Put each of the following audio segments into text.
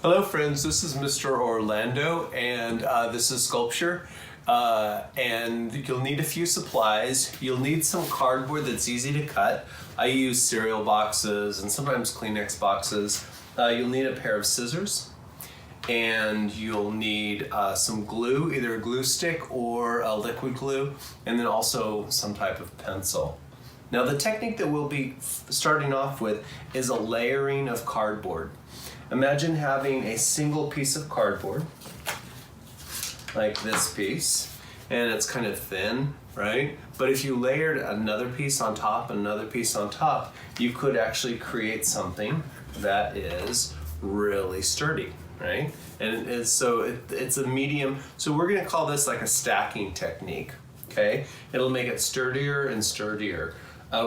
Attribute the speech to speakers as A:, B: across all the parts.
A: Hello friends, this is Mr. Orlando and this is sculpture and you'll need a few supplies. You'll need some cardboard that's easy to cut. I use cereal boxes and sometimes Kleenex boxes. You'll need a pair of scissors and you'll need some glue, either a glue stick or a liquid glue, and then also some type of pencil. Now the technique that we'll be starting off with is a layering of cardboard. Imagine having a single piece of cardboard, like this piece, and it's kind of thin, right? But if you layered another piece on top and another piece on top, you could actually create something that is really sturdy, right? And it's a medium, so we're gonna call this like a stacking technique, okay? It'll make it sturdier and sturdier.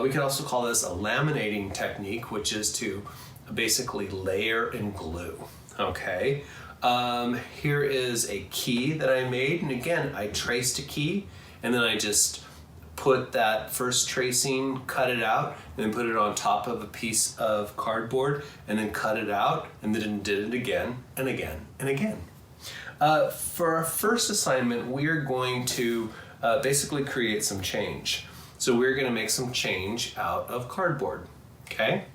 A: We can also call this a laminating technique, which is to basically layer and glue, okay? Here is a key that I made, and again, I traced a key, and then I just put that first tracing, cut it out, and then put it on top of a piece of cardboard, and then cut it out, and then did it again, and again, and again. For our first assignment, we are going to basically create some change. So we're gonna make some change out of cardboard, okay?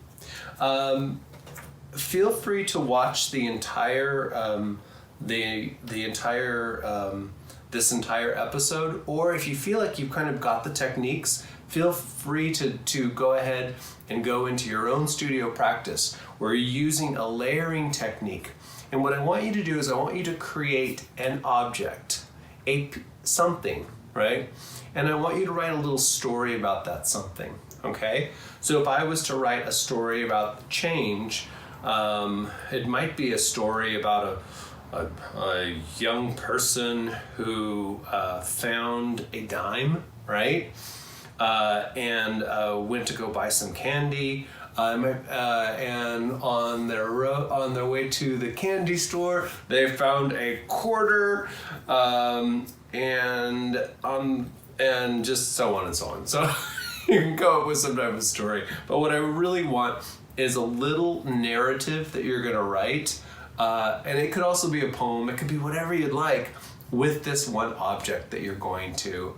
A: Feel free to watch the entire this entire episode, or if you feel like you've kind of got the techniques, feel free to go ahead and go into your own studio practice where you're using a layering technique. And what I want you to do is I want you to create an object, something, right? And I want you to write a little story about that something, okay? So if I was to write a story about change, it might be a story about a young person who found a dime, right? And went to go buy some candy. And on their way to the candy store, they found a quarter, and just so on and so on. So you can come up with some type of story. But what I really want is a little narrative that you're gonna write. And it could also be a poem, it could be whatever you'd like with this one object that you're going to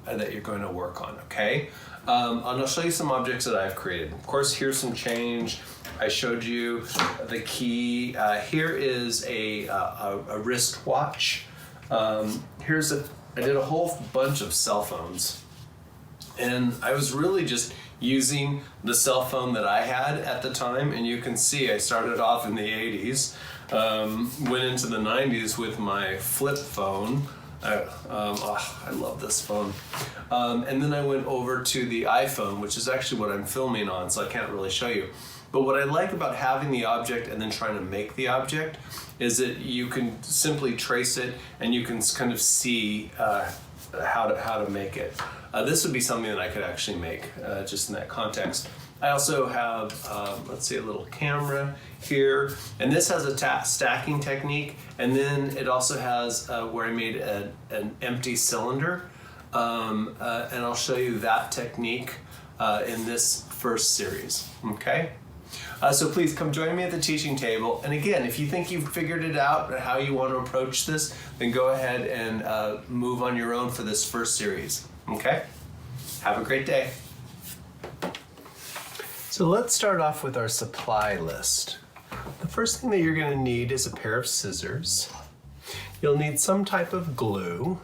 A: work on, okay? And I'll show you some objects that I've created. Of course, here's some change. I showed you the key. Here is a wristwatch. I did a whole bunch of cell phones. And I was really just using the cell phone that I had at the time, and you can see I started off in the 80s, went into the 90s with my flip phone. I love this phone. And then I went over to the iPhone, which is actually what I'm filming on, so I can't really show you. But what I like about having the object and then trying to make the object is that you can simply trace it and you can kind of see how to make it. This would be something that I could actually make just in that context. I also have, let's see, a little camera here, and this has a stacking technique, and then it also has where I made an empty cylinder, and I'll show you that technique in this first series, okay? So please come join me at the teaching table. And again, if you think you've figured it out how you want to approach this, then go ahead and move on your own for this first series, okay? Have a great day. So let's start off with our supply list. The first thing that you're going to need is a pair of scissors. You'll need some type of glue.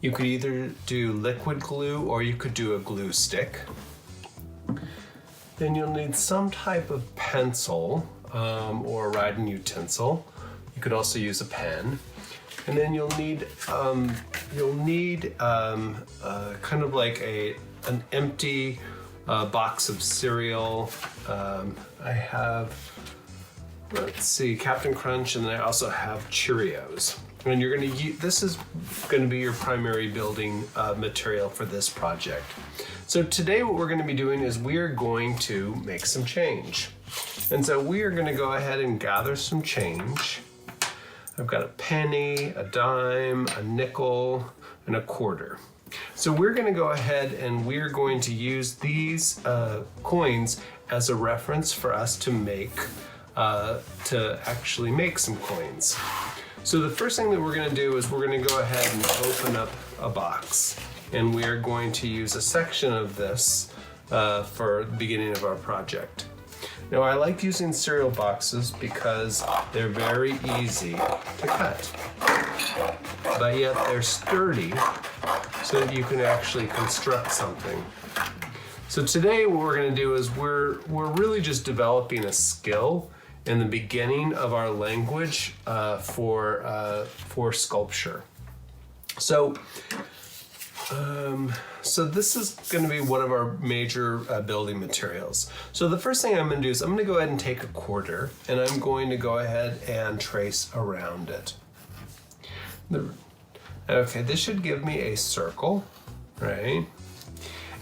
A: You could either do liquid glue or you could do a glue stick. Then you'll need some type of pencil or writing utensil. You could also use a pen. And then you'll need kind of like an empty box of cereal. I have, let's see, Captain Crunch, and then I also have Cheerios. And you're gonna use, this is gonna be your primary building material for this project. So today what we're gonna be doing is we are going to make some change. And so we are gonna go ahead and gather some change. I've got a penny, a dime, a nickel, and a quarter. So we're gonna go ahead and we're going to use these coins as a reference for us to make to actually make some coins. So the first thing that we're going to do is we're going to go ahead and open up a box, and we are going to use a section of this for the beginning of our project. Now I like using cereal boxes because they're very easy to cut, but yet they're sturdy so that you can actually construct something. So today what we're going to do is we're really just developing a skill in the beginning of our language for sculpture. So this is going to be one of our major building materials. So the first thing I'm going to do is I'm going to go ahead and take a quarter, and I'm going to go ahead and trace around it. Okay, this should give me a circle, right?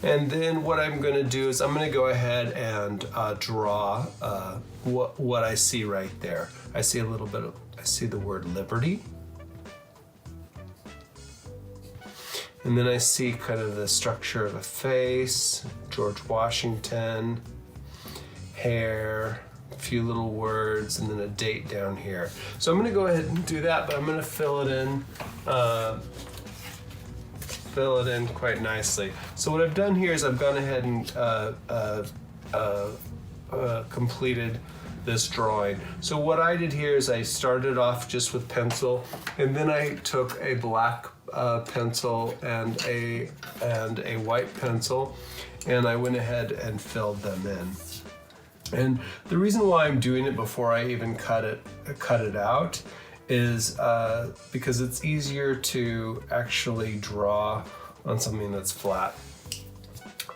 A: And then what I'm going to do is I'm going to go ahead and draw what I see right there. I see I see the word liberty. And then I see kind of the structure of a face, George Washington, hair, a few little words, and then a date down here. So I'm going to go ahead and do that, but I'm going to fill it in quite nicely. So what I've done here is I've gone ahead and completed this drawing. So what I did here is I started off just with pencil, and then I took a black pencil and a white pencil, and I went ahead and filled them in. And the reason why I'm doing it before I even cut it out is because it's easier to actually draw on something that's flat.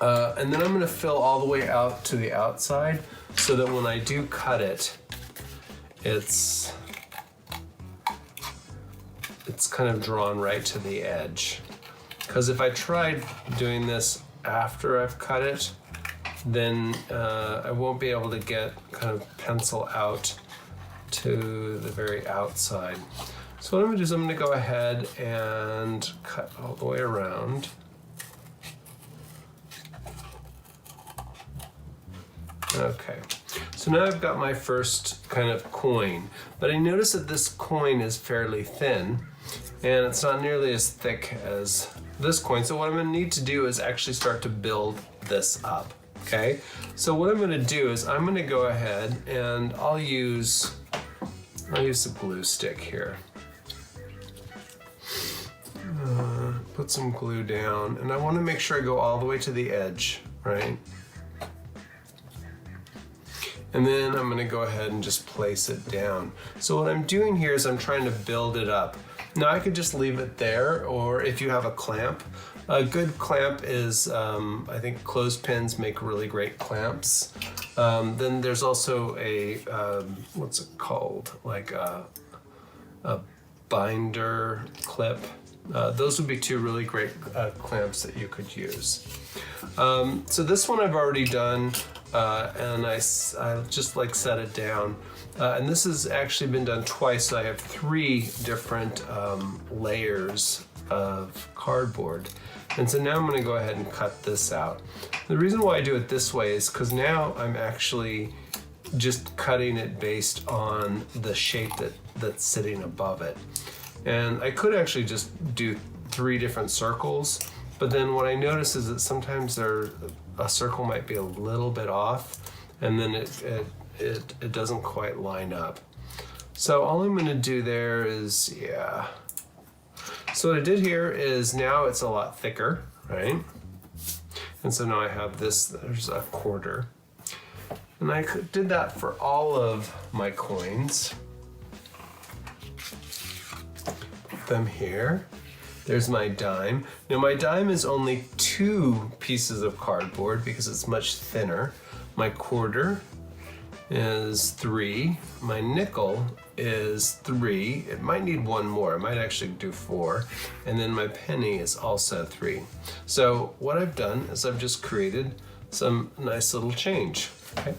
A: And then I'm going to fill all the way out to the outside so that when I do cut it, it's kind of drawn right to the edge. Because if I tried doing this after I've cut it, then I won't be able to get kind of pencil out to the very outside. So what I'm going to do is I'm going to go ahead and cut all the way around. Okay, so now I've got my first kind of coin, but I notice that this coin is fairly thin, and it's not nearly as thick as this coin. So what I'm going to need to do is actually start to build this up. Okay, so what I'm going to do is I'm going to go ahead and I'll use the glue stick here. Put some glue down, and I want to make sure I go all the way to the edge, right? And then I'm going to go ahead and just place it down. So what I'm doing here is I'm trying to build it up. Now I could just leave it there, or if you have a clamp, a good clamp is, I think clothespins make really great clamps. Then there's also a, what's it called? Like a binder clip. Those would be two really great clamps that you could use. So this one I've already done, and I just like set it down. And this has actually been done twice, so I have 3 different layers of cardboard. And so now I'm going to go ahead and cut this out. The reason why I do it this way is because now I'm actually just cutting it based on the shape that's sitting above it. And I could actually just do 3 different circles, but then what I notice is that sometimes a circle might be a little bit off, and then it doesn't quite line up. So all I'm going to do there is, yeah. So what I did here is now it's a lot thicker, right? And so now I have this, there's a quarter. And I did that for all of my coins. Put them here. There's my dime. Now my dime is only 2 pieces of cardboard because it's much thinner. My quarter is 3. My nickel is 3. It might need 1 more. I might actually do 4. And then my penny is also 3. So what I've done is I've just created some nice little change. Okay?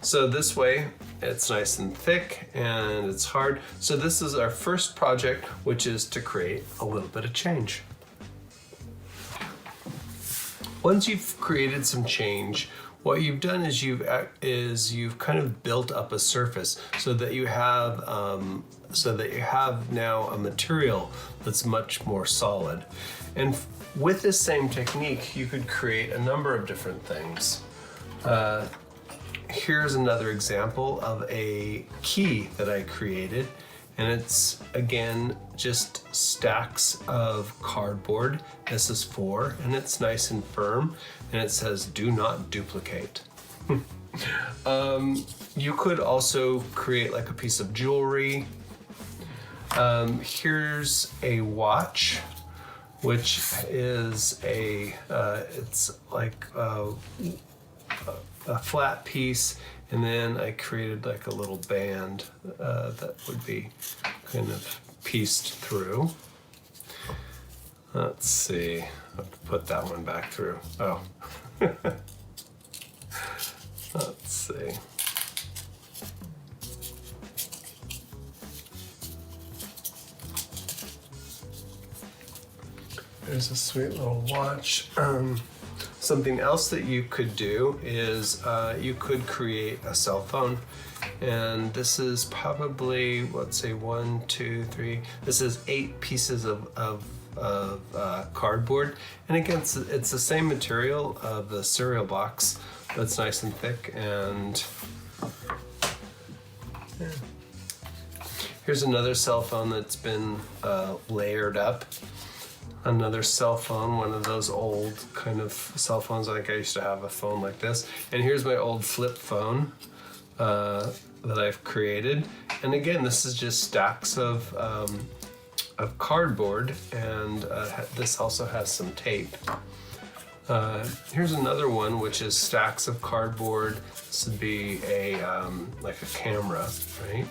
A: So this way it's nice and thick and it's hard. So this is our first project, which is to create a little bit of change. Once you've created some change, what you've done is you've kind of built up a surface so that you have now a material that's much more solid. And with this same technique, you could create a number of different things. Here's another example of a key that I created, and it's again just stacks of cardboard. This is 4, and it's nice and firm, and it says do not duplicate. You could also create like a piece of jewelry. Here's a watch, which is it's like a flat piece, and then I created like a little band that would be kind of pieced through. Let's see, I'll have to put that one back through. Oh. Let's see. There's a sweet little watch. Something else that you could do is you could create a cell phone, and this is probably, let's say 1, 2, 3. This is 8 pieces of cardboard, and again, it's the same material of the cereal box that's nice and thick. And yeah. Here's another cell phone that's been layered up. Another cell phone, one of those old kind of cell phones. I think I used to have a phone like this. And here's my old flip phone that I've created. And again, this is just stacks of cardboard, and this also has some tape. Here's another one, which is stacks of cardboard. This would be like a camera, right?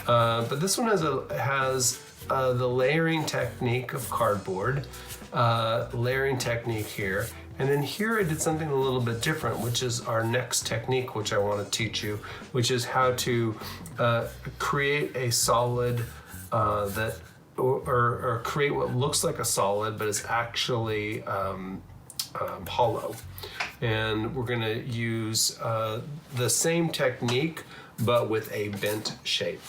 A: But this one has the layering technique of cardboard, layering technique here. And then here I did something a little bit different, which is our next technique, which I want to teach you, which is how to create a solid or create what looks like a solid, but is actually hollow. And we're going to use the same technique, but with a bent shape.